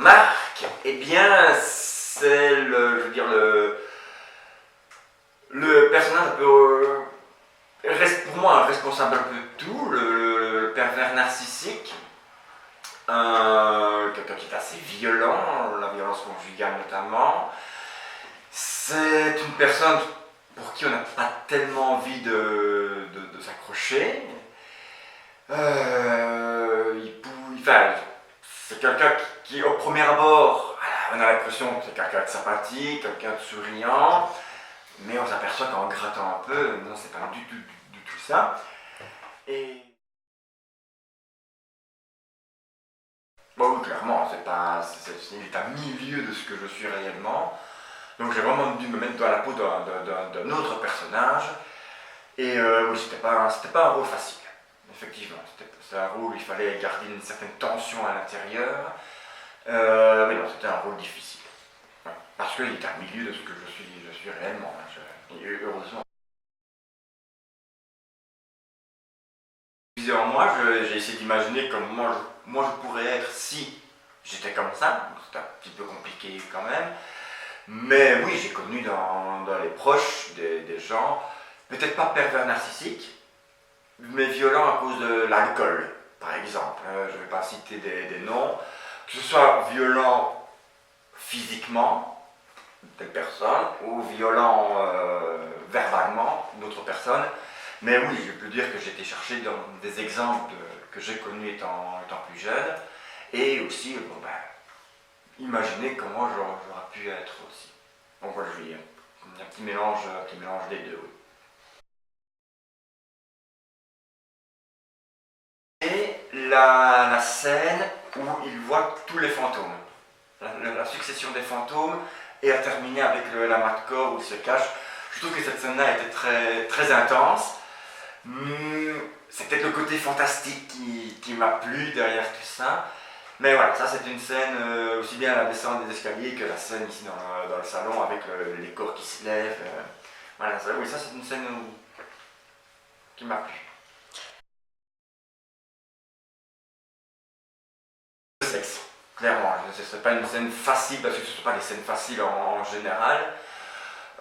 Marc, eh bien, c'est je veux dire, le personnage un peu, reste pour moi un responsable un peu de tout, le pervers narcissique, quelqu'un qui est assez violent, la violence conjugale notamment. C'est une personne pour qui on n'a pas tellement envie de s'accrocher. Enfin, c'est quelqu'un qui, au premier abord, on a l'impression que c'est quelqu'un de sympathique, quelqu'un de souriant, mais on s'aperçoit qu'en grattant un peu, non, c'est pas du tout ça. Et bon, oui, clairement, il est à milieu de ce que je suis réellement. Donc j'ai vraiment dû me mettre dans la peau d'un autre personnage. Et oui, c'était pas un rôle facile. Effectivement, c'était un rôle où il fallait garder une certaine tension à l'intérieur. Mais non, c'était un rôle difficile. Ouais, parce qu'il est à milieu de ce que je suis réellement. Et heureusement. En moi, j'ai essayé d'imaginer comme moi je pourrais être si j'étais comme ça. C'est un petit peu compliqué quand même. Mais oui, j'ai connu dans les proches des gens, peut-être pas pervers narcissiques, mais violents à cause de l'alcool, par exemple. Je ne vais pas citer des noms. Que ce soit violent physiquement, telle personne, ou violent verbalement, d'autres personnes. Mais oui, je peux dire que j'ai été chercher dans des exemples que j'ai connus étant plus jeune, et aussi, bon, ben, imaginer comment j'aurais pu être aussi. Donc voilà, je dis un petit mélange des deux. Oui. Et la scène où il voit tous les fantômes, la succession des fantômes, et à terminer avec la mat de corps où il se cache. Je trouve que cette scène-là était très, très intense. C'est peut-être le côté fantastique qui m'a plu derrière tout ça. Mais voilà, ça c'est une scène aussi bien à la descente des escaliers que la scène ici dans le salon avec les corps qui se lèvent. Voilà, oui, ça c'est une scène qui m'a plu. Le sexe, clairement. C'est pas une scène facile parce que ce ne sont pas des scènes faciles en général.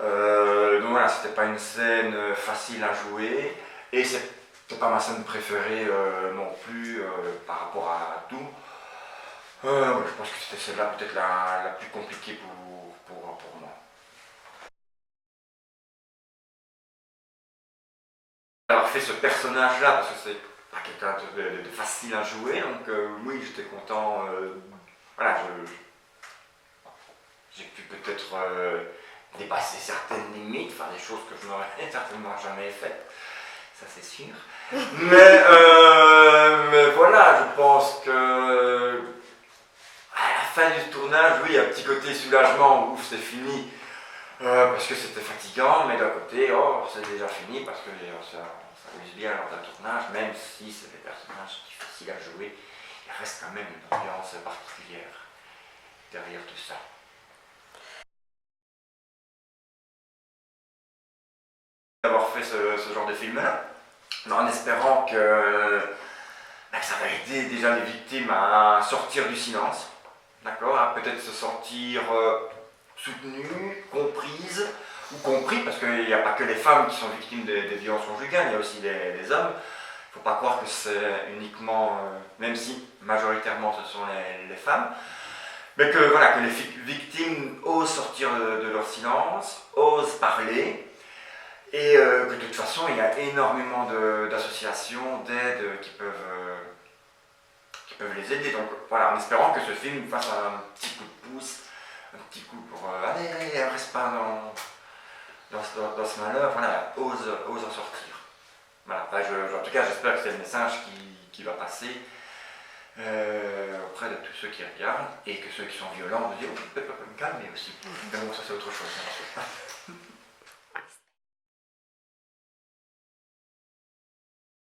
Donc voilà, c'était pas une scène facile à jouer. Et c'est pas ma scène préférée non plus par rapport à tout. Je pense que c'était celle-là peut-être la plus compliquée pour moi. Alors fait ce personnage-là, parce que c'est pas quelqu'un de facile à jouer, donc oui, j'étais content. Voilà, j'ai pu peut-être dépasser certaines limites, faire des choses que je n'aurais certainement jamais faites, ça c'est sûr. Mais voilà, je pense que à la fin du tournage, oui, un petit côté soulagement, ouf, c'est fini, parce que c'était fatigant, mais d'un côté, oh, c'est déjà fini, parce que ça amuse bien lors d'un tournage, même si c'est des personnages difficiles à jouer, il reste quand même une ambiance particulière derrière tout ça. D'avoir fait ce genre de film-là, en espérant que ça va aider déjà les victimes à sortir du silence, d'accord, à peut-être se sentir soutenues, comprises, ou compris, parce qu'il n'y a pas que les femmes qui sont victimes des violences conjugales, il y a aussi les hommes. Il ne faut pas croire que c'est uniquement, même si majoritairement ce sont les femmes, mais que, voilà, que les victimes osent sortir de leur silence, osent parler, et que de toute façon il y a énormément d'associations, d'aides qui peuvent les aider. Donc voilà, en espérant que ce film fasse un petit coup de pouce, un petit coup pour allez, reste pas dans ce malheur, voilà, ose en sortir. Voilà, en tout cas j'espère que c'est le message qui va passer auprès de tous ceux qui regardent, et que ceux qui sont violents me disent oh, je peux me calmer aussi. Mais bon, ça c'est autre chose.